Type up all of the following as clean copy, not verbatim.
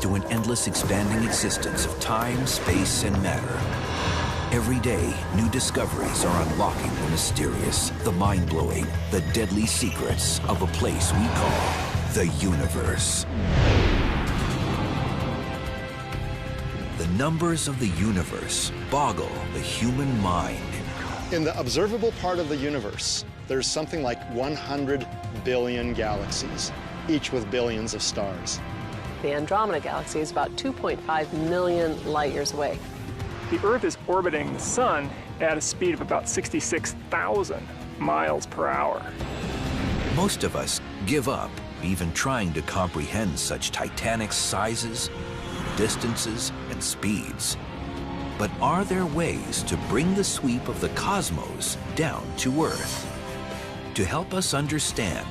through an endless expanding existence of time, space, and matter. Every day, new discoveries are unlocking the mysterious, the mind-blowing, the deadly secrets of a place we call the universe. The numbers of the universe boggle the human mind. In the observable part of the universe, there's something like 100 billion galaxies, each with billions of stars. The Andromeda Galaxy is about 2.5 million light years away. The Earth is orbiting the Sun at a speed of about 66,000 miles per hour. Most of us give up even trying to comprehend such titanic sizes, distances, and speeds. But are there ways to bring the sweep of the cosmos down to Earth? To help us understand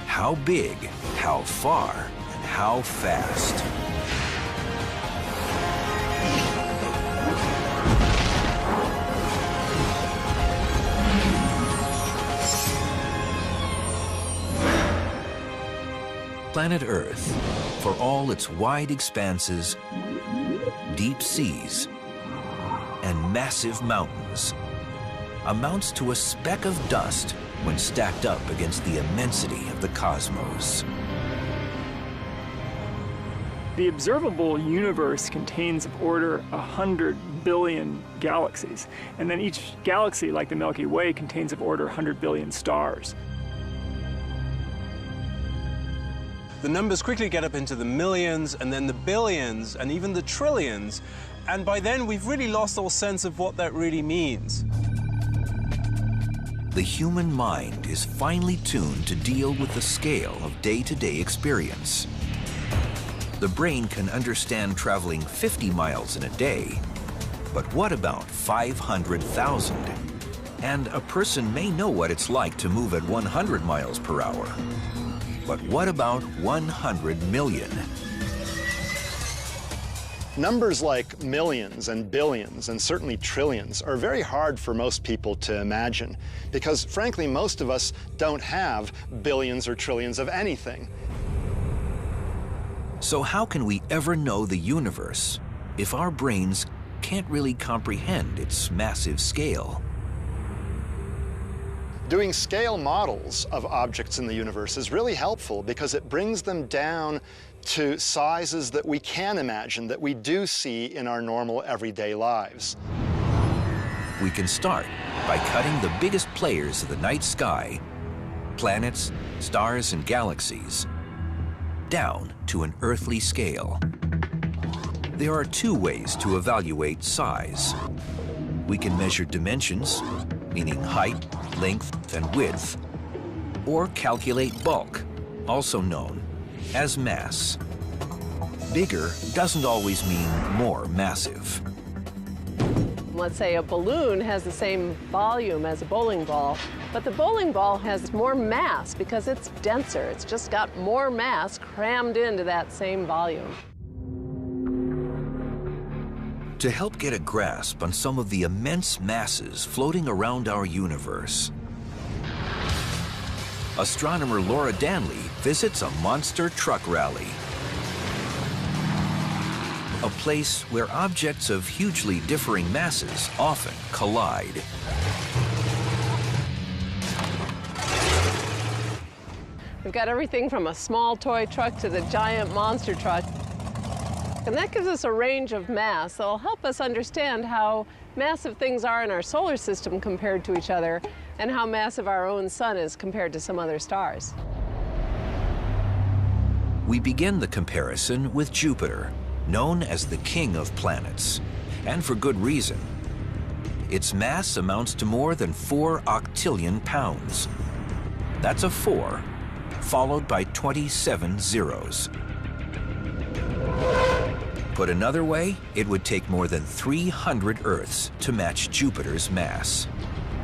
how big, how far, and how fast. Planet Earth, for all its wide expanses, deep seas, and massive mountains, amounts to a speck of dust when stacked up against the immensity of the cosmos. The observable universe contains of order 100 billion galaxies, and then each galaxy, like the Milky Way, contains of order 100 billion stars. The numbers quickly get up into the millions, and then the billions, and even the trillions, and by then we've really lost all sense of what that really means. The human mind is finely tuned to deal with the scale of day-to-day experience. The brain can understand traveling 50 miles in a day, but what about 500,000? And a person may know what it's like to move at 100 miles per hour. But what about 100 million? Numbers like millions and billions and certainly trillions are very hard for most people to imagine because, frankly, most of us don't have billions or trillions of anything. So how can we ever know the universe if our brains can't really comprehend its massive scale? Doing scale models of objects in the universe is really helpful because it brings them down to sizes that we can imagine, that we do see in our normal everyday lives. We can start by cutting the biggest players of the night sky, planets, stars, and galaxies, down to an earthly scale. There are two ways to evaluate size. We can measure dimensions, meaning height, length, and width, or calculate bulk, also known as mass. Bigger doesn't always mean more massive. Let's say a balloon has the same volume as a bowling ball, but the bowling ball has more mass because it's denser. It's just got more mass crammed into that same volume. To help get a grasp on some of the immense masses floating around our universe, astronomer Laura Danley visits a monster truck rally, a place where objects of hugely differing masses often collide. We've got everything from a small toy truck to the giant monster truck. And that gives us a range of mass that will help us understand how massive things are in our solar system compared to each other and how massive our own sun is compared to some other stars. We begin the comparison with Jupiter, known as the king of planets, and for good reason. Its mass amounts to more than 4 octillion pounds. That's a 4, followed by 27 zeros. Put another way, it would take more than 300 Earths to match Jupiter's mass.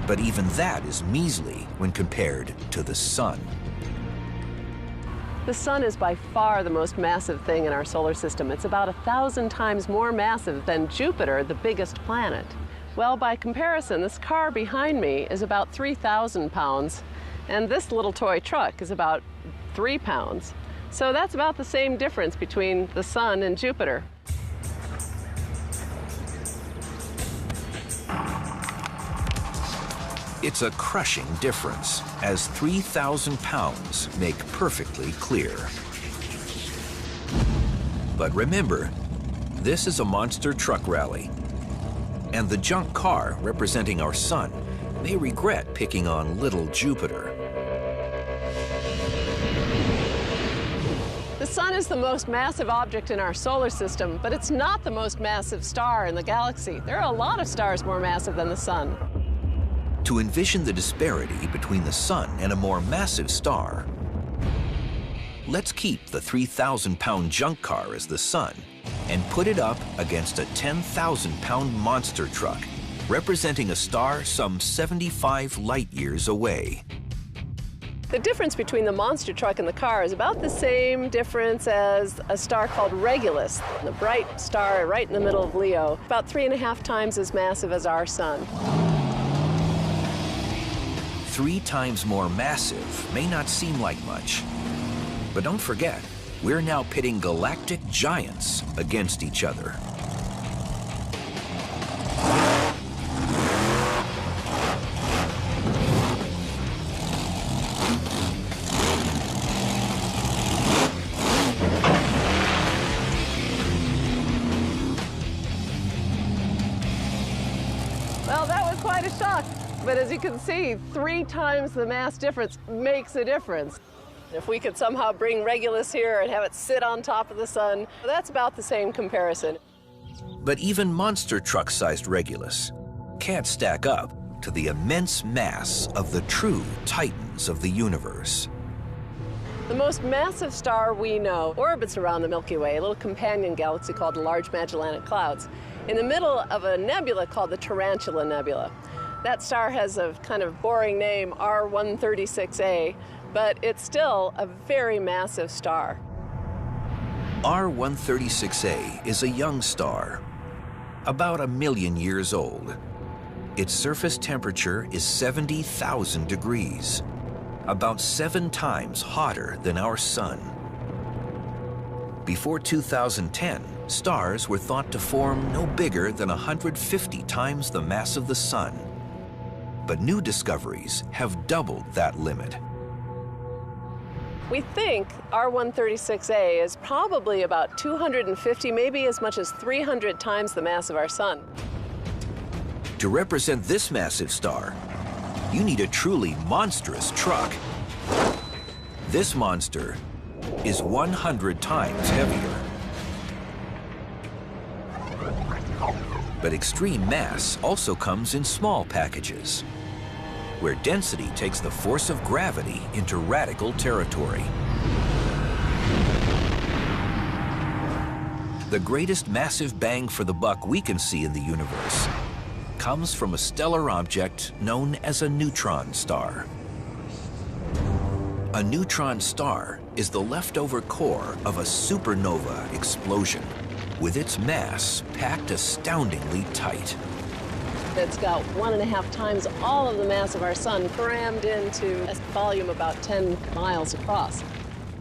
But even that is measly when compared to the Sun. The Sun is by far the most massive thing in our solar system. It's about 1,000 times more massive than Jupiter, the biggest planet. Well, by comparison, this car behind me is about 3,000 pounds, and this little toy truck is about 3 pounds. So that's about the same difference between the Sun and Jupiter. It's a crushing difference, as 3,000 pounds make perfectly clear. But remember, this is a monster truck rally, and the junk car representing our Sun may regret picking on little Jupiter. The Sun is the most massive object in our solar system, but it's not the most massive star in the galaxy. There are a lot of stars more massive than the Sun. To envision the disparity between the Sun and a more massive star, let's keep the 3,000-pound junk car as the Sun and put it up against a 10,000-pound monster truck, representing a star some 75 light-years away. The difference between the monster truck and the car is about the same difference as a star called Regulus, the bright star right in the middle of Leo, about 3.5 times as massive as our Sun. 3 times more massive may not seem like much, but don't forget, we're now pitting galactic giants against each other. Well, that was quite a shock. But as you can see, 3 times the mass difference makes a difference. If we could somehow bring Regulus here and have it sit on top of the Sun, that's about the same comparison. But even monster truck-sized Regulus can't stack up to the immense mass of the true titans of the universe. The most massive star we know orbits around the Milky Way, a little companion galaxy called the Large Magellanic Clouds, in the middle of a nebula called the Tarantula Nebula. That star has a kind of boring name, R136a, but it's still a very massive star. R136a is a young star, about 1 million years old. Its surface temperature is 70,000 degrees, about 7 times hotter than our Sun. Before 2010, stars were thought to form no bigger than 150 times the mass of the Sun. But new discoveries have doubled that limit. We think R136a is probably about 250, maybe as much as 300 times the mass of our Sun. To represent this massive star, you need a truly monstrous truck. This monster is 100 times heavier. But extreme mass also comes in small packages, where density takes the force of gravity into radical territory. The greatest massive bang for the buck we can see in the universe comes from a stellar object known as a neutron star. A neutron star is the leftover core of a supernova explosion, with its mass packed astoundingly tight. It's got 1.5 times all of the mass of our Sun crammed into a volume about 10 miles across.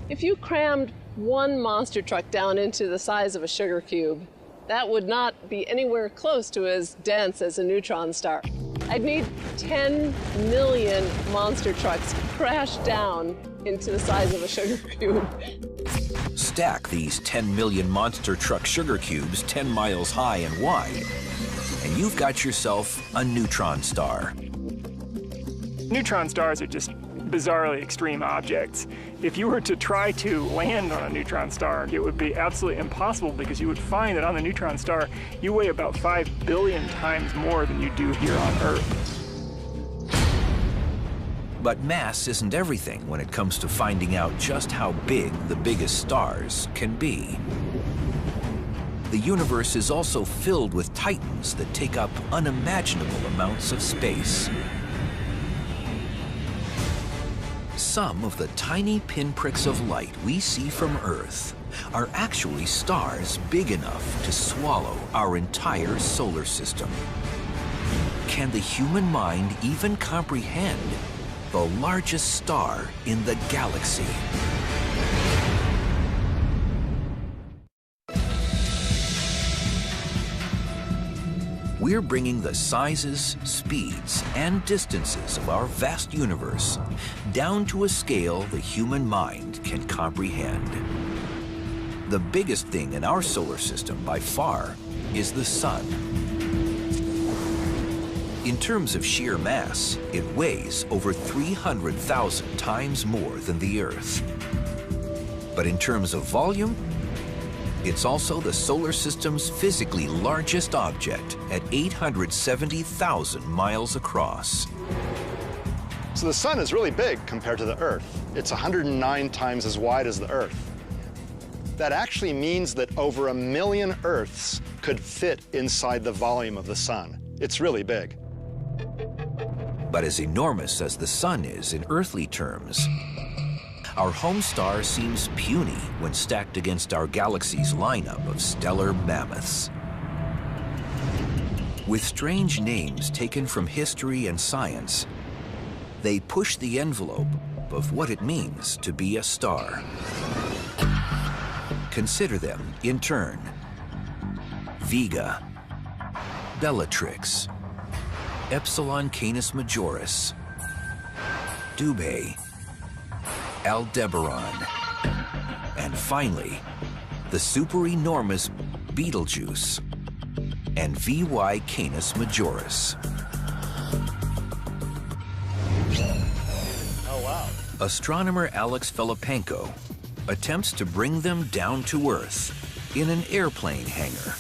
If you crammed one monster truck down into the size of a sugar cube, that would not be anywhere close to as dense as a neutron star. I'd need 10 million monster trucks crashed down into the size of a sugar cube. Stack these 10 million monster truck sugar cubes 10 miles high and wide, and you've got yourself a neutron star. Neutron stars are just bizarrely extreme objects. If you were to try to land on a neutron star, it would be absolutely impossible, because you would find that on the neutron star, you weigh about 5 billion times more than you do here on Earth. But mass isn't everything when it comes to finding out just how big the biggest stars can be. The universe is also filled with titans that take up unimaginable amounts of space. Some of the tiny pinpricks of light we see from Earth are actually stars big enough to swallow our entire solar system. Can the human mind even comprehend the largest star in the galaxy? we're bringing the sizes, speeds, and distances of our vast universe down to a scale the human mind can comprehend. The biggest thing in our solar system by far is the sun. In terms of sheer mass, it weighs over 300,000 times more than the Earth. But in terms of volume, it's also the solar system's physically largest object at 870,000 miles across. So the sun is really big compared to the Earth. It's 109 times as wide as the Earth. That actually means that over 1 million Earths could fit inside the volume of the sun. It's really big. But as enormous as the sun is in earthly terms, our home star seems puny when stacked against our galaxy's lineup of stellar mammoths. With strange names taken from history and science, they push the envelope of what it means to be a star. Consider them in turn: Vega, Bellatrix, Epsilon Canis Majoris, Dubhe, Aldebaran, and finally, the super-enormous Betelgeuse and VY Canis Majoris. Oh, wow. Astronomer Alex Filipenko attempts to bring them down to Earth in an airplane hangar.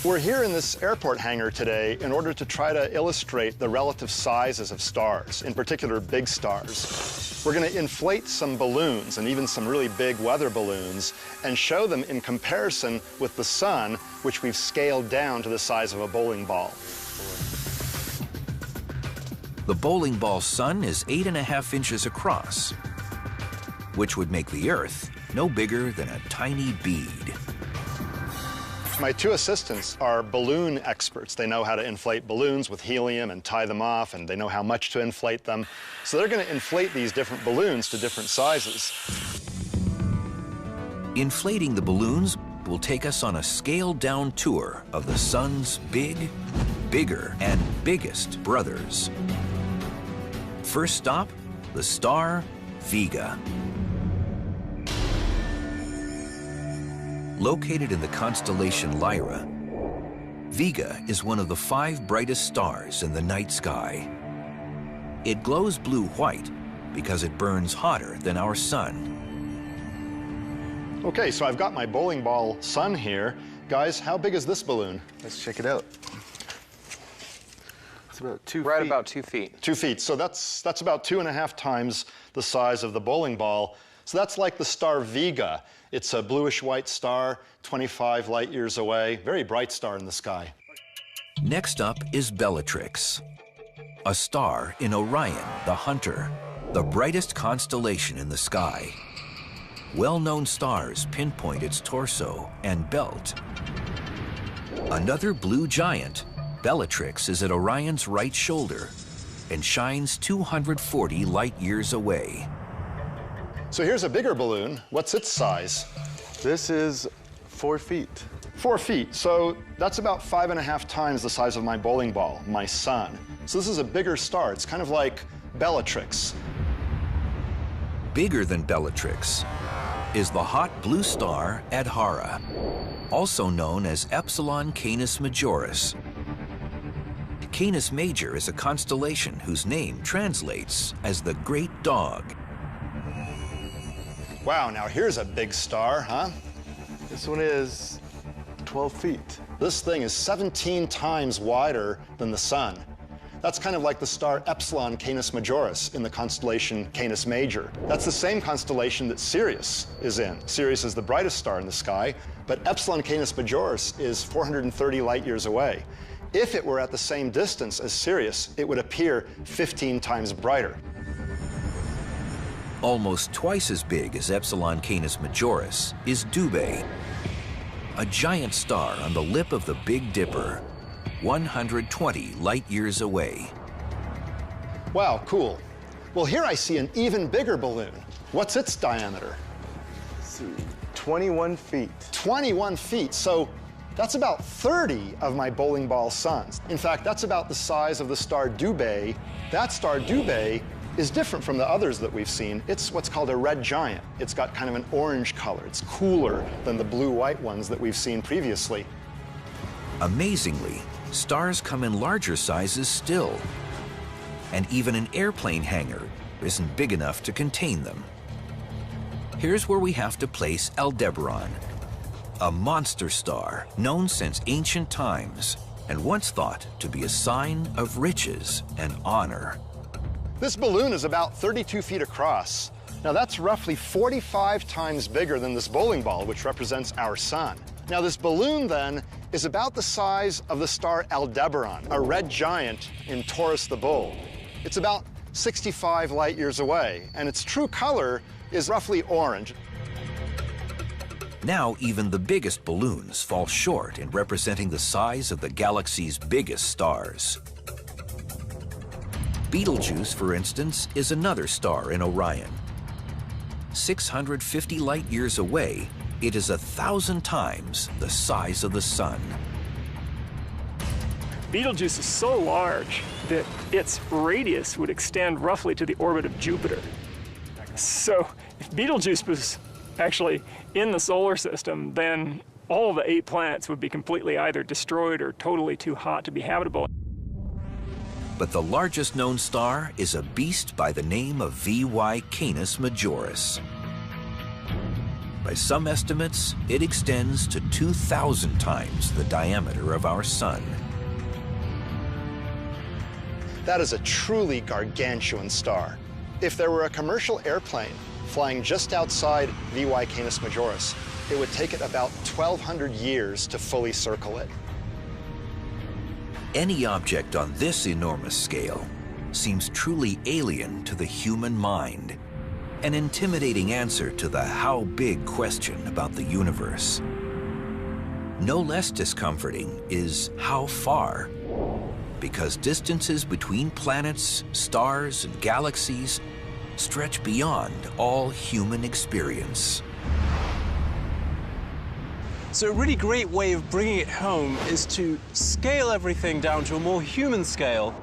We're here in this airport hangar today in order to try to illustrate the relative sizes of stars, in particular big stars. We're going to inflate some balloons and even some really big weather balloons and show them in comparison with the sun, which we've scaled down to the size of a bowling ball. The bowling ball sun is 8.5 inches across, which would make the Earth no bigger than a tiny bead. My two assistants are balloon experts. They know how to inflate balloons with helium and tie them off, and they know how much to inflate them. So they're going to inflate these different balloons to different sizes. Inflating the balloons will take us on a scaled-down tour of the sun's big, bigger, and biggest brothers. First stop, the star Vega. Located in the constellation Lyra, Vega is one of the 5 brightest stars in the night sky. It glows blue-white because it burns hotter than our sun. Okay, so I've got my bowling ball sun here. Guys, how big is this balloon? Let's check it out. It's about 2 feet. Right about 2 feet. 2 feet. So that's about 2.5 times the size of the bowling ball. So that's like the star Vega. It's a bluish-white star, 25 light years away. Very bright star in the sky. Next up is Bellatrix, a star in Orion, the Hunter, the brightest constellation in the sky. Well-known stars pinpoint its torso and belt. Another blue giant, Bellatrix is at Orion's right shoulder and shines 240 light years away. So here's a bigger balloon. What's its size? This is 4 feet. 4 feet. So that's about 5.5 times the size of my bowling ball, my sun. So this is a bigger star. It's kind of like Bellatrix. Bigger than Bellatrix is the hot blue star Adhara, also known as Epsilon Canis Majoris. Canis Major is a constellation whose name translates as the Great Dog. Wow, now here's a big star, huh? This one is 12 feet. This thing is 17 times wider than the sun. That's kind of like the star Epsilon Canis Majoris in the constellation Canis Major. That's the same constellation that Sirius is in. Sirius is the brightest star in the sky, but Epsilon Canis Majoris is 430 light years away. If it were at the same distance as Sirius, it would appear 15 times brighter. Almost twice as big as Epsilon Canis Majoris is Dubhe, a giant star on the lip of the Big Dipper, 120 light years away. Wow, cool. Well, here I see an even bigger balloon. What's its diameter? Let's see, 21 feet. 21 feet. So That's about 30 of my bowling ball suns. In fact, that's about the size of the star Dubhe. That star Dubhe is different from the others that we've seen. It's what's called a red giant. It's got kind of an orange color. It's cooler than the blue-white ones that we've seen previously. Amazingly, stars come in larger sizes still. And even an airplane hangar isn't big enough to contain them. Here's where we have to place Aldebaran, a monster star known since ancient times and once thought to be a sign of riches and honor. This balloon is about 32 feet across. Now that's roughly 45 times bigger than this bowling ball, which represents our sun. Now this balloon then is about the size of the star Aldebaran, a red giant in Taurus the Bull. It's about 65 light years away, and its true color is roughly orange. Now even the biggest balloons fall short in representing the size of the galaxy's biggest stars. Betelgeuse, for instance, is another star in Orion. 650 light years away, it is 1,000 times the size of the sun. Betelgeuse is so large that its radius would extend roughly to the orbit of Jupiter. So if Betelgeuse was actually in the solar system, then all the 8 planets would be completely either destroyed or totally too hot to be habitable. But the largest known star is a beast by the name of VY Canis Majoris. By some estimates, it extends to 2,000 times the diameter of our sun. That is a truly gargantuan star. If there were a commercial airplane flying just outside VY Canis Majoris, it would take it about 1,200 years to fully circle it. Any object on this enormous scale seems truly alien to the human mind, an intimidating answer to the how big question about the universe. No less discomforting is how far, because distances between planets, stars, and galaxies stretch beyond all human experience. So a really great way of bringing it home is to scale everything down to a more human scale.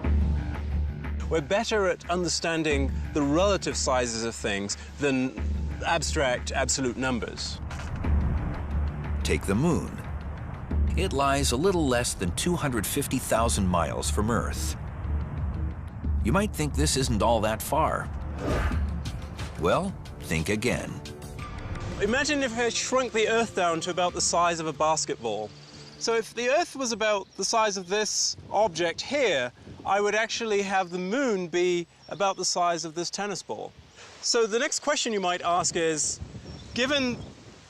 We're better at understanding the relative sizes of things than abstract, absolute numbers. Take the moon. It lies a little less than 250,000 miles from Earth. You might think this isn't all that far. Well, think again. Imagine if I shrunk the Earth down to about the size of a basketball. So if the Earth was about the size of this object here, I would actually have the moon be about the size of this tennis ball. So the next question you might ask is, given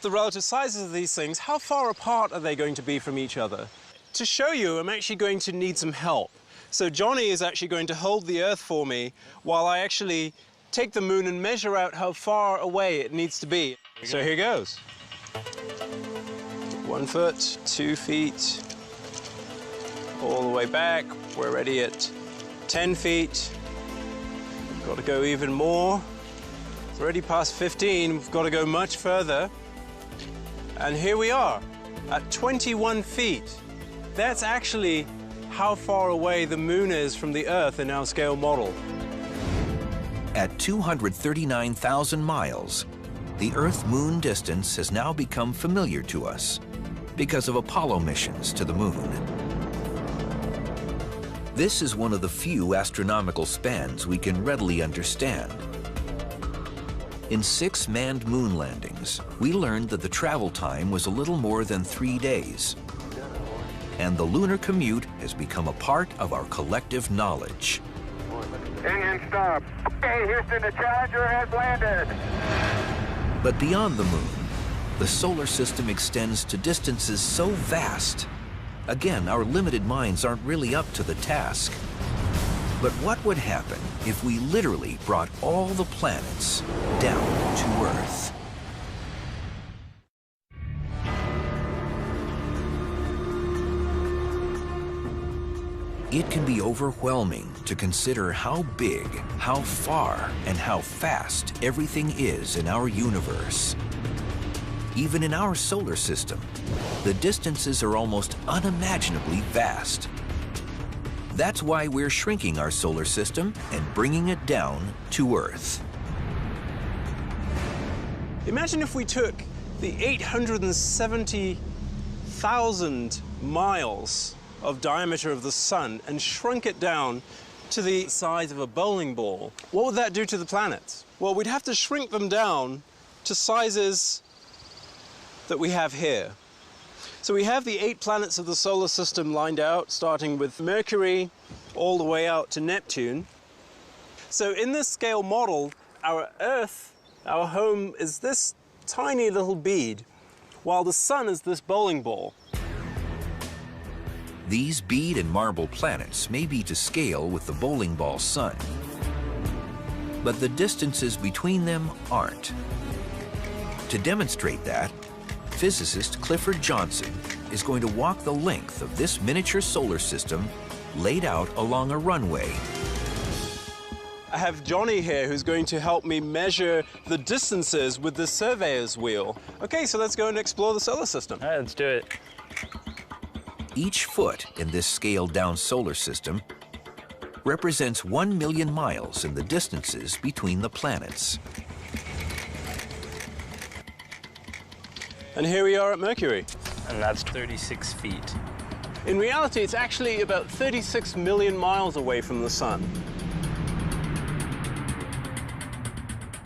the relative sizes of these things, how far apart are they going to be from each other? To show you, I'm actually going to need some help. So Johnny is actually going to hold the Earth for me while I actually take the moon and measure out how far away it needs to be. So here goes. 1 foot, 2 feet, all the way back. We're already at 10 feet. We've got to go even more. It's already past 15. We've got to go much further. And here we are at 21 feet. That's actually how far away the moon is from the Earth in our scale model. At 239,000 miles, the Earth-Moon distance has now become familiar to us because of Apollo missions to the moon. This is one of the few astronomical spans we can readily understand. In 6 manned moon landings, we learned that the travel time was a little more than 3 days. And the lunar commute has become a part of our collective knowledge. Engine stop. Okay, Houston, the Challenger has landed. But beyond the moon, the solar system extends to distances so vast. Again, our limited minds aren't really up to the task. But what would happen if we literally brought all the planets down to Earth? It can be overwhelming to consider how big, how far, and how fast everything is in our universe. Even in our solar system, the distances are almost unimaginably vast. That's why we're shrinking our solar system and bringing it down to Earth. Imagine if we took the 870,000 miles of diameter of the sun and shrunk it down to the size of a bowling ball. What would that do to the planets? Well, we'd have to shrink them down to sizes that we have here. So we have the 8 planets of the solar system lined out, starting with Mercury all the way out to Neptune. So in this scale model, our Earth, our home, is this tiny little bead, while the sun is this bowling ball. These bead and marble planets may be to scale with the bowling ball sun, but the distances between them aren't. To demonstrate that, physicist Clifford Johnson is going to walk the length of this miniature solar system laid out along a runway. I have Johnny here who's going to help me measure the distances with the surveyor's wheel. Okay, so let's go and explore the solar system. All right, let's do it. Each foot in this scaled-down solar system represents 1 million miles in the distances between the planets. And here we are at Mercury. And that's 36 feet. In reality, it's actually about 36 million miles away from the sun.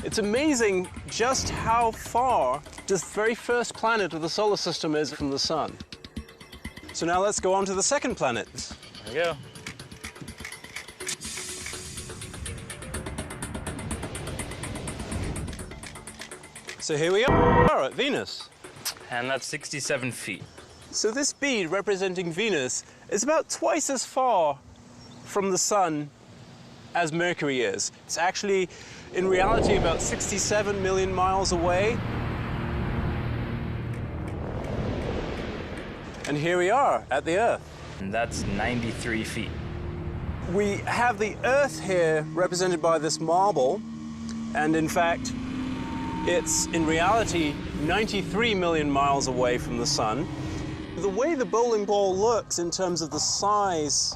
It's amazing just how far this very first planet of the solar system is from the sun. So now let's go on to the second planet. There we go. So here we are at Venus. And that's 67 feet. So this bead representing Venus is about twice as far from the sun as Mercury is. It's actually, in reality, about 67 million miles away. And here we are at the Earth. And that's 93 feet. We have the Earth here represented by this marble, and in fact, it's in reality 93 million miles away from the sun. The way the bowling ball looks in terms of the size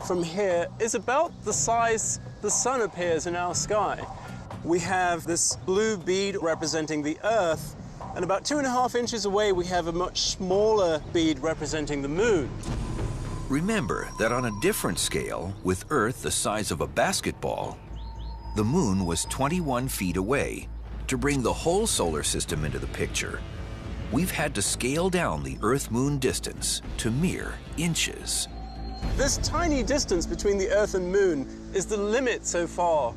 from here is about the size the sun appears in our sky. We have this blue bead representing the Earth, and about 2.5 inches away we have a much smaller bead representing the moon. Remember that on a different scale, with Earth the size of a basketball, the moon was 21 feet away. To bring the whole solar system into the picture, we've had to scale down the Earth-Moon distance to mere inches. This tiny distance between the Earth and Moon is the limit so far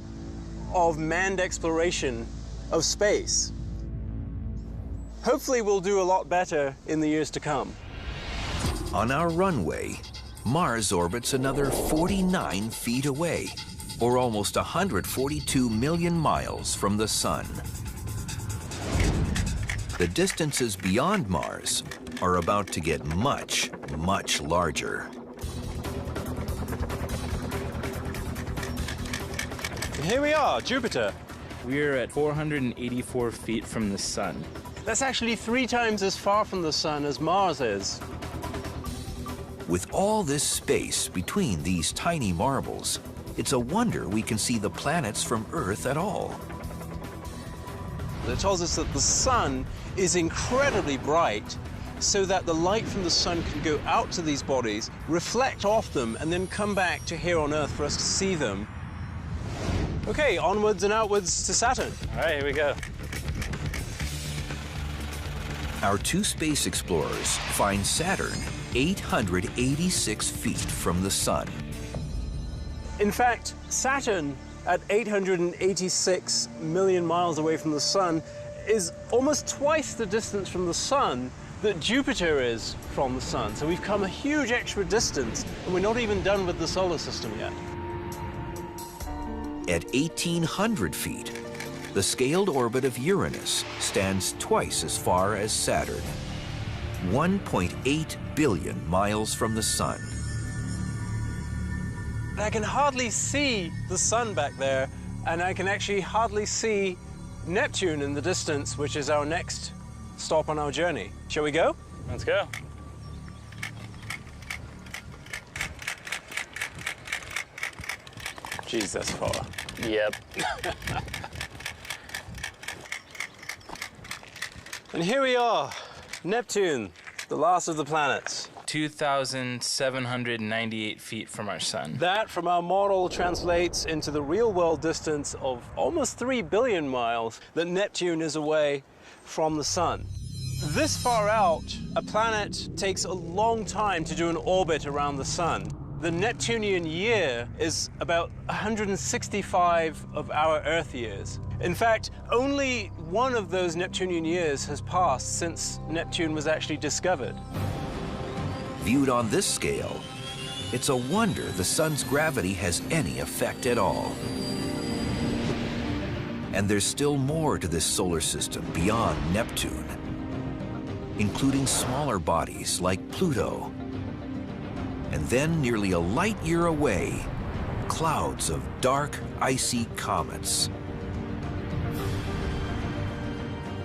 of manned exploration of space. Hopefully we'll do a lot better in the years to come. On our runway, Mars orbits another 49 feet away, or almost 142 million miles from the sun. The distances beyond Mars are about to get much, much larger. And here we are, Jupiter. We're at 484 feet from the sun. That's actually 3 times as far from the sun as Mars is. With all this space between these tiny marbles, it's a wonder we can see the planets from Earth at all. It tells us that the sun is incredibly bright, so that the light from the sun can go out to these bodies, reflect off them, and then come back to here on Earth for us to see them. Okay, onwards and outwards to Saturn. All right, here we go. Our 2 space explorers find Saturn 886 feet from the sun. In fact, Saturn, at 886 million miles away from the sun, is almost twice the distance from the sun that Jupiter is from the sun. So we've come a huge extra distance, and we're not even done with the solar system yet. At 1,800 feet, the scaled orbit of Uranus stands twice as far as Saturn, 1.8 billion miles from the sun. I can hardly see the sun back there, and I can actually hardly see Neptune in the distance, which is our next stop on our journey. Shall we go? Let's go. Geez, that's far. Yep. And here we are, Neptune, the last of the planets. 2,798 feet from our sun. That, from our model, translates into the real-world distance of almost 3 billion miles that Neptune is away from the sun. This far out, a planet takes a long time to do an orbit around the sun. The Neptunian year is about 165 of our Earth years. In fact, only one of those Neptunian years has passed since Neptune was actually discovered. Viewed on this scale, it's a wonder the sun's gravity has any effect at all. And there's still more to this solar system beyond Neptune, including smaller bodies like Pluto. And then, nearly a light year away, clouds of dark, icy comets.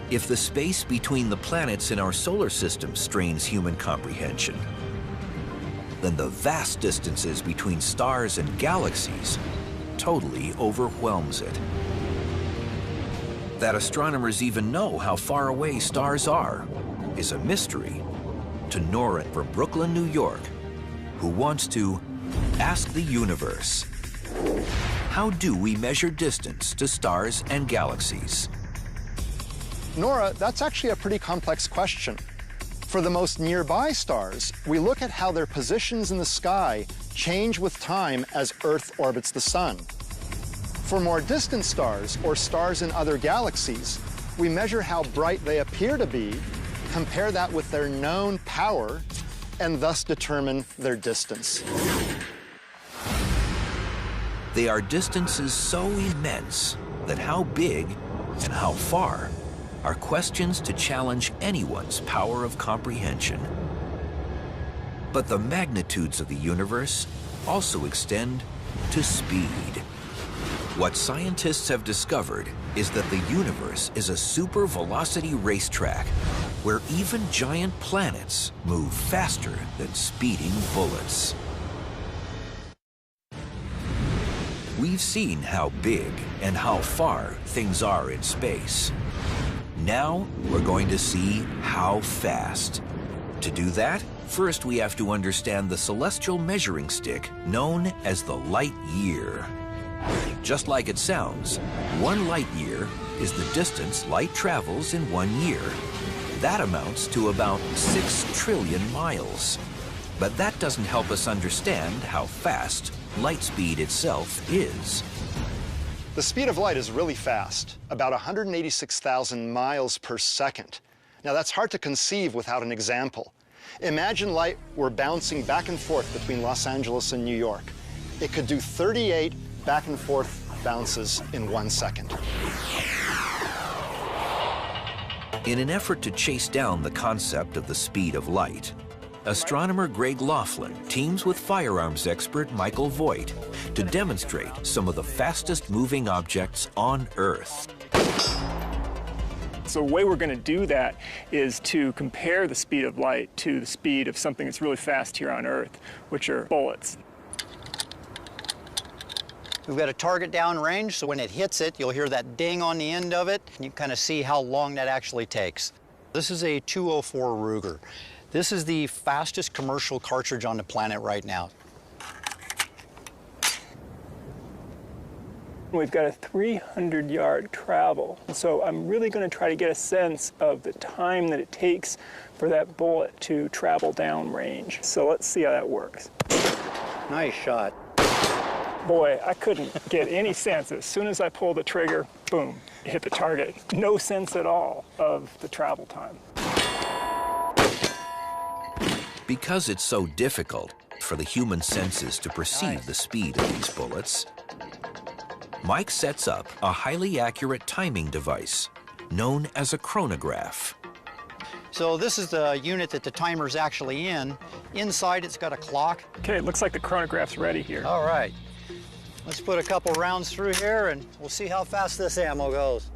If the space between the planets in our solar system strains human comprehension, then the vast distances between stars and galaxies totally overwhelms it. That astronomers even know how far away stars are is a mystery to Nora from Brooklyn, New York, who wants to ask the universe, how do we measure distance to stars and galaxies? Nora, that's actually a pretty complex question. For the most nearby stars, we look at how their positions in the sky change with time as Earth orbits the sun. For more distant stars, or stars in other galaxies, we measure how bright they appear to be, compare that with their known power, and thus determine their distance. They are distances so immense that how big and how far are questions to challenge anyone's power of comprehension. But the magnitudes of the universe also extend to speed. What scientists have discovered is that the universe is a super-velocity racetrack where even giant planets move faster than speeding bullets. We've seen how big and how far things are in space. Now we're going to see how fast. To do that, first we have to understand the celestial measuring stick known as the light year. Just like it sounds, 1 light year is the distance light travels in 1 year. That amounts to about 6 trillion miles. But that doesn't help us understand how fast light speed itself is. The speed of light is really fast, about 186,000 miles per second. Now that's hard to conceive without an example. Imagine light were bouncing back and forth between Los Angeles and New York. It could do 38 back and forth bounces in 1 second. In an effort to chase down the concept of the speed of light, astronomer Greg Laughlin teams with firearms expert Michael Voigt to demonstrate some of the fastest moving objects on Earth. So the way we're going to do that is to compare the speed of light to the speed of something that's really fast here on Earth, which are bullets. We've got a target down range, so when it hits it, you'll hear that ding on the end of it, and you kind of see how long that actually takes. This is a 204 Ruger. This is the fastest commercial cartridge on the planet right now. We've got a 300-yard travel, so I'm really going to try to get a sense of the time that it takes for that bullet to travel down range. So let's see how that works. Nice shot. Boy, I couldn't get any sense. As soon as I pulled the trigger, boom, it hit the target. No sense at all of the travel time. Because it's so difficult for the human senses to perceive the speed of these bullets, Mike sets up a highly accurate timing device known as a chronograph. So this is the unit that the timer's actually in. Inside, it's got a clock. Okay, it looks like the chronograph's ready here. All right. Let's put a couple rounds through here, and we'll see how fast this ammo goes.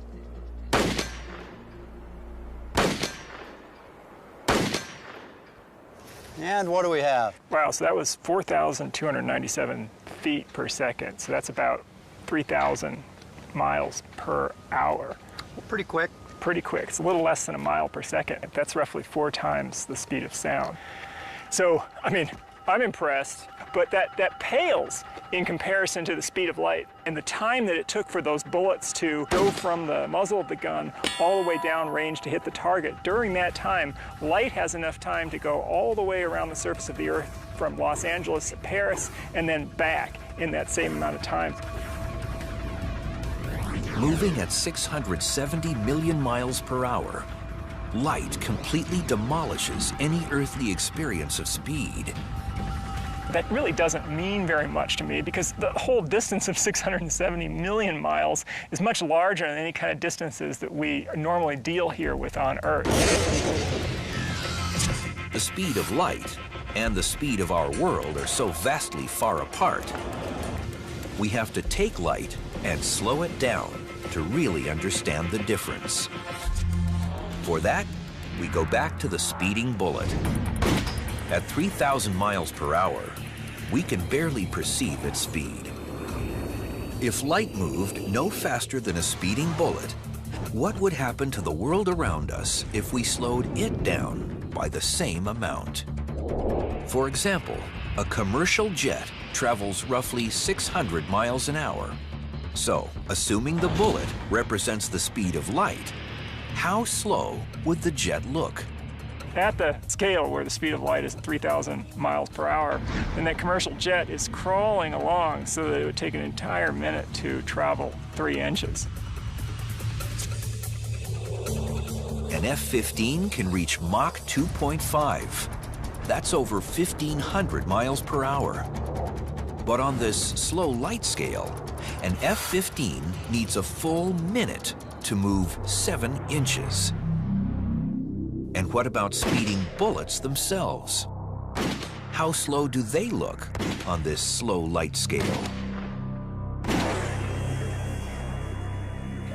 And what do we have? Wow, so that was 4,297 feet per second. So that's about 3,000 miles per hour. Pretty quick. Pretty quick. It's a little less than a mile per second. That's roughly 4 times the speed of sound. So, I mean, I'm impressed, but that pales in comparison to the speed of light and the time that it took for those bullets to go from the muzzle of the gun all the way down range to hit the target. During that time, light has enough time to go all the way around the surface of the Earth from Los Angeles to Paris and then back in that same amount of time. Moving at 670 million miles per hour, light completely demolishes any earthly experience of speed. That really doesn't mean very much to me because the whole distance of 670 million miles is much larger than any kind of distances that we normally deal here with on Earth. The speed of light and the speed of our world are so vastly far apart, we have to take light and slow it down to really understand the difference. For that, we go back to the speeding bullet. At 3,000 miles per hour, we can barely perceive its speed. If light moved no faster than a speeding bullet, what would happen to the world around us if we slowed it down by the same amount? For example, a commercial jet travels roughly 600 miles an hour. So, assuming the bullet represents the speed of light, how slow would the jet look? At the scale where the speed of light is 3,000 miles per hour, then that commercial jet is crawling along so that it would take an entire minute to travel 3 inches. An F-15 can reach Mach 2.5. That's over 1,500 miles per hour. But on this slow light scale, an F-15 needs a full minute to move 7 inches. And what about speeding bullets themselves? How slow do they look on this slow light scale?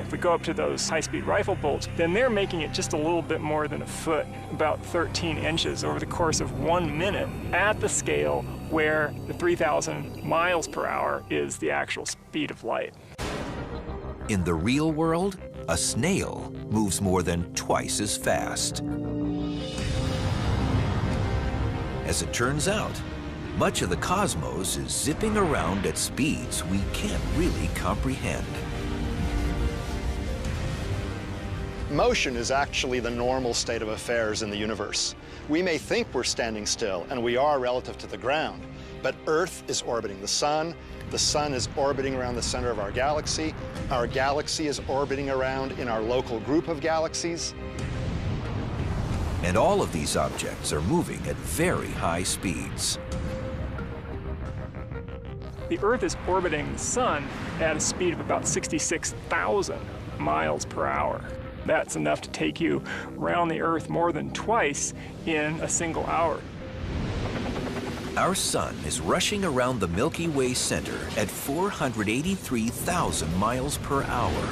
If we go up to those high-speed rifle bolts, then they're making it just a little bit more than a foot, about 13 inches over the course of 1 minute at the scale where the 3,000 miles per hour is the actual speed of light. In the real world, a snail moves more than twice as fast. As it turns out, much of the cosmos is zipping around at speeds we can't really comprehend. Motion is actually the normal state of affairs in the universe. We may think we're standing still, and we are relative to the ground, but Earth is orbiting the sun is orbiting around the center of our galaxy is orbiting around in our local group of galaxies. And all of these objects are moving at very high speeds. The Earth is orbiting the sun at a speed of about 66,000 miles per hour. That's enough to take you around the Earth more than twice in a single hour. Our sun is rushing around the Milky Way center at 483,000 miles per hour.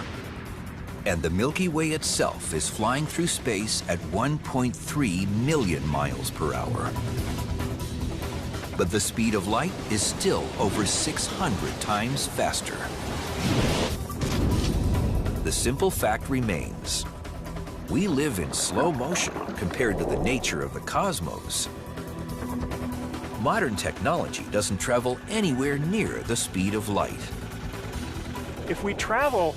And the Milky Way itself is flying through space at 1.3 million miles per hour. But the speed of light is still over 600 times faster. The simple fact remains: we live in slow motion compared to the nature of the cosmos. Modern technology doesn't travel anywhere near the speed of light. If we travel,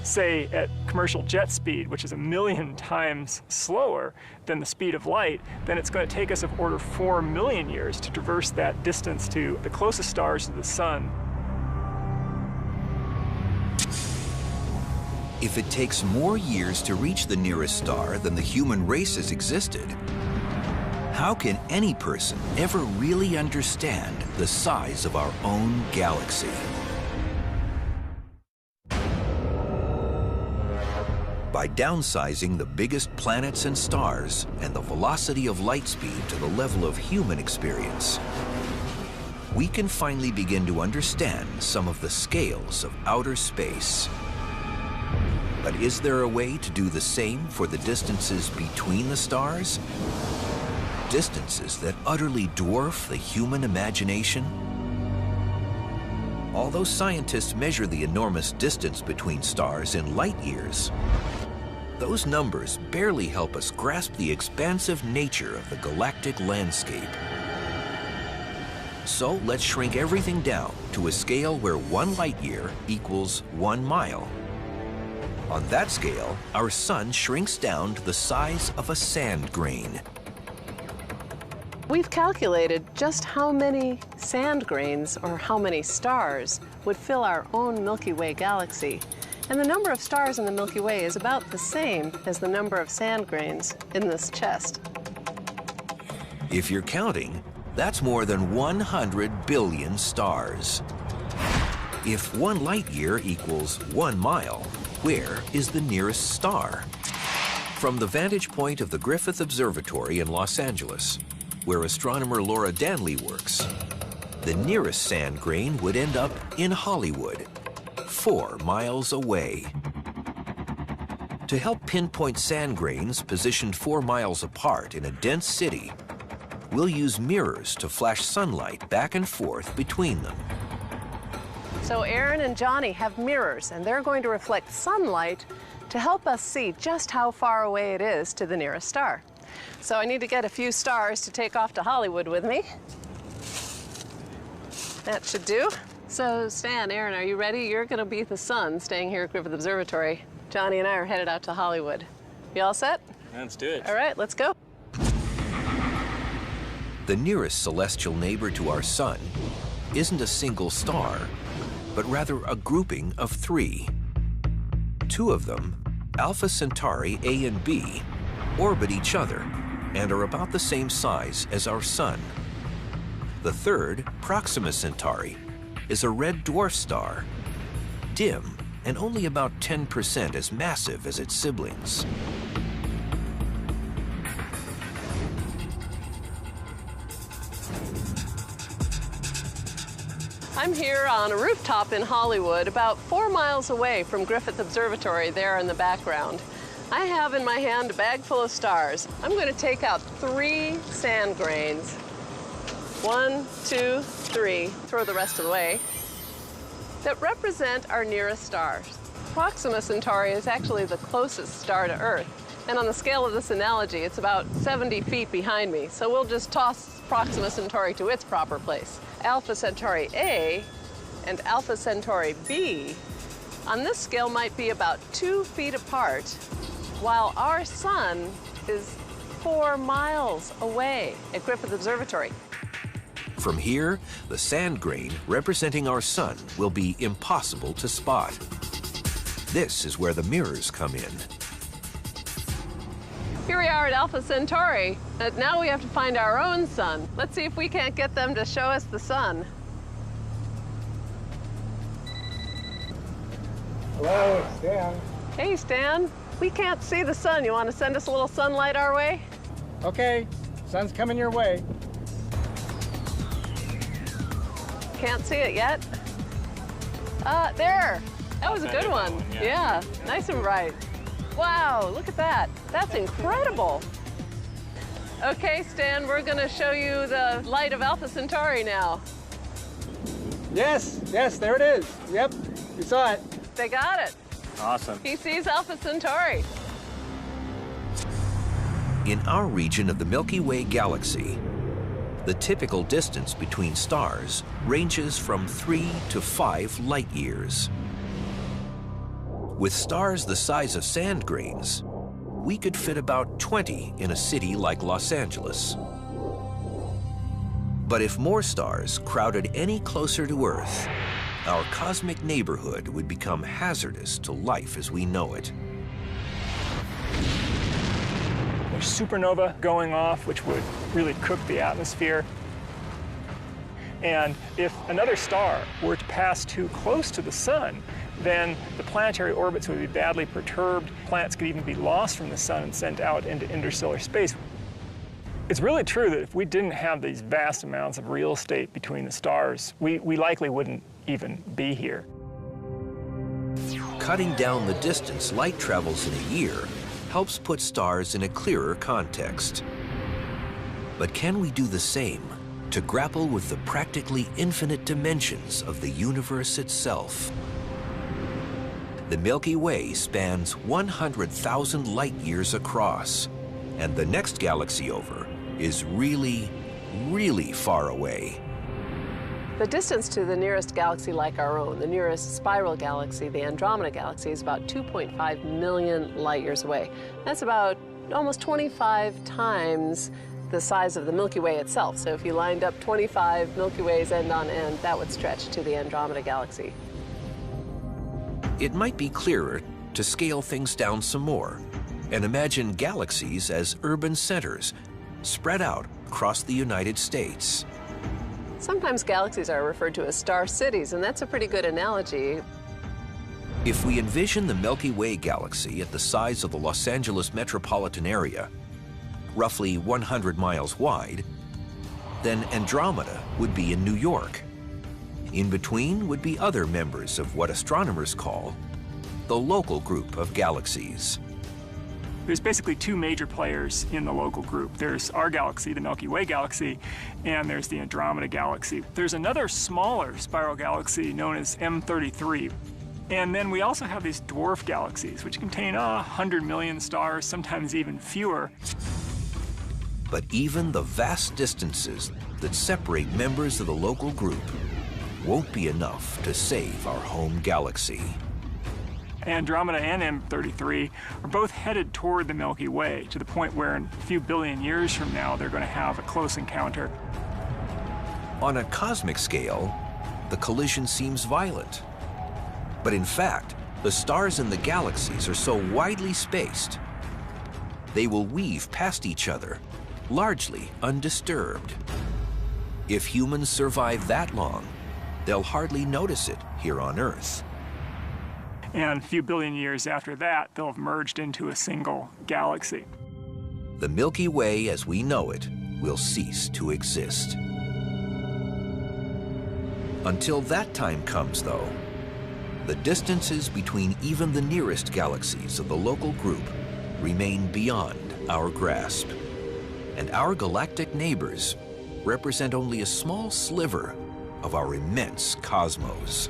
say, at commercial jet speed, which is 1 million times slower than the speed of light, then it's going to take us of order 4 million years to traverse that distance to the closest stars to the sun. If it takes more years to reach the nearest star than the human race has existed, how can any person ever really understand the size of our own galaxy? By downsizing the biggest planets and stars and the velocity of light speed to the level of human experience, we can finally begin to understand some of the scales of outer space. But is there a way to do the same for the distances between the stars? distances that utterly dwarf the human imagination? Although scientists measure the enormous distance between stars in light years, those numbers barely help us grasp the expansive nature of the galactic landscape. So let's shrink everything down to a scale where 1 light year equals 1 mile. On that scale, our sun shrinks down to the size of a sand grain. We've calculated just how many sand grains, or how many stars, would fill our own Milky Way galaxy. And the number of stars in the Milky Way is about the same as the number of sand grains in this chest. If you're counting, that's more than 100 billion stars. If 1 light year equals 1 mile, where is the nearest star? From the vantage point of the Griffith Observatory in Los Angeles, where astronomer Laura Danley works, the nearest sand grain would end up in Hollywood, 4 miles away. To help pinpoint sand grains positioned 4 miles apart in a dense city, we'll use mirrors to flash sunlight back and forth between them. So Aaron and Johnny have mirrors, and they're going to reflect sunlight to help us see just how far away it is to the nearest star. So I need to get a few stars to take off to Hollywood with me. That should do. So Stan, Aaron, are you ready? You're going to be the sun staying here at Griffith Observatory. Johnny and I are headed out to Hollywood. You all set? Let's do it. All right, let's go. The nearest celestial neighbor to our sun isn't a single star, but rather a grouping of 3. 2 of them, Alpha Centauri A and B, orbit each other and are about the same size as our sun. The third, Proxima Centauri, is a red dwarf star, dim and only about 10% as massive as its siblings. I'm here on a rooftop in Hollywood, about 4 miles away from Griffith Observatory there in the background. I have in my hand a bag full of stars. I'm going to take out 3 sand grains. 1, 2, 3, throw the rest of the way, that represent our nearest stars. Proxima Centauri is actually the closest star to Earth. And on the scale of this analogy, it's about 70 feet behind me. So we'll just toss Proxima Centauri to its proper place. Alpha Centauri A and Alpha Centauri B on this scale might be about 2 feet apart, while our sun is 4 miles away at Griffith Observatory. From here, the sand grain representing our sun will be impossible to spot. This is where the mirrors come in. Here we are at Alpha Centauri, but now we have to find our own sun. Let's see if we can't get them to show us the sun. Hello, Stan. Hey, Stan. We can't see the sun. You want to send us a little sunlight our way? Okay, sun's coming your way. Can't see it yet. There. That was a good one. Yeah, nice and bright. Wow, look at that. That's incredible. Okay, Stan, we're going to show you the light of Alpha Centauri now. Yes, there it is. Yep, you saw it. They got it. Awesome. He sees Alpha Centauri. In our region of the Milky Way galaxy, the typical distance between stars ranges from 3 to 5 light years. With stars the size of sand grains, we could fit about 20 in a city like Los Angeles. But if more stars crowded any closer to Earth, our cosmic neighborhood would become hazardous to life as we know it. There's supernova going off, which would really cook the atmosphere. And if another star were to pass too close to the sun, then the planetary orbits would be badly perturbed. Planets could even be lost from the sun and sent out into interstellar space. It's really true that if we didn't have these vast amounts of real estate between the stars, we likely wouldn't even be here. Cutting down the distance light travels in a year helps put stars in a clearer context. But can we do the same to grapple with the practically infinite dimensions of the universe itself? The Milky Way spans 100,000 light years across, and the next galaxy over is really, really far away. The distance to the nearest galaxy like our own, the nearest spiral galaxy, the Andromeda Galaxy, is about 2.5 million light years away. That's about almost 25 times the size of the Milky Way itself. So if you lined up 25 Milky Ways end on end, that would stretch to the Andromeda Galaxy. It might be clearer to scale things down some more and imagine galaxies as urban centers spread out across the United States. Sometimes galaxies are referred to as star cities, and that's a pretty good analogy. If we envision the Milky Way galaxy at the size of the Los Angeles metropolitan area, roughly 100 miles wide, then Andromeda would be in New York. In between would be other members of what astronomers call the local group of galaxies. There's basically two major players in the local group. There's our galaxy, the Milky Way galaxy, and there's the Andromeda galaxy. There's another smaller spiral galaxy known as M33. And then we also have these dwarf galaxies, which contain 100 million stars, sometimes even fewer. But even the vast distances that separate members of the local group won't be enough to save our home galaxy. Andromeda and M33 are both headed toward the Milky Way, to the point where in a few billion years from now, they're going to have a close encounter. On a cosmic scale, the collision seems violent. But in fact, the stars in the galaxies are so widely spaced, they will weave past each other, largely undisturbed. If humans survive that long, they'll hardly notice it here on Earth. And a few billion years after that, they'll have merged into a single galaxy. The Milky Way as we know it will cease to exist. Until that time comes, though, the distances between even the nearest galaxies of the local group remain beyond our grasp. And our galactic neighbors represent only a small sliver of our immense cosmos.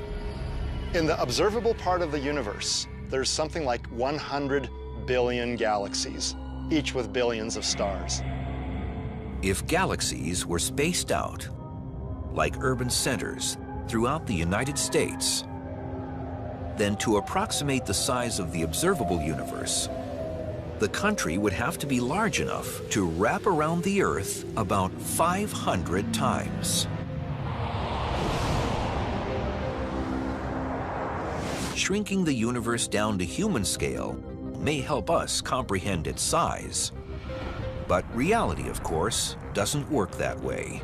In the observable part of the universe, there's something like 100 billion galaxies, each with billions of stars. If galaxies were spaced out, like urban centers throughout the United States, then to approximate the size of the observable universe, the country would have to be large enough to wrap around the Earth about 500 times. Shrinking the universe down to human scale may help us comprehend its size. But reality, of course, doesn't work that way.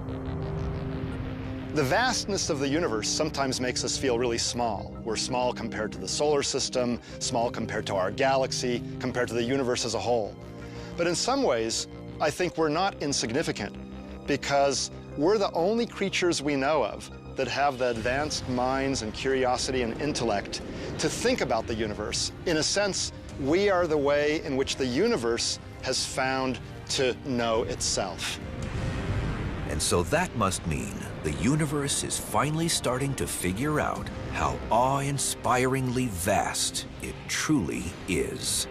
The vastness of the universe sometimes makes us feel really small. We're small compared to the solar system, small compared to our galaxy, compared to the universe as a whole. But in some ways, I think we're not insignificant, because we're the only creatures we know of that have the advanced minds and curiosity and intellect to think about the universe. In a sense, we are the way in which the universe has found to know itself. And so that must mean the universe is finally starting to figure out how awe-inspiringly vast it truly is.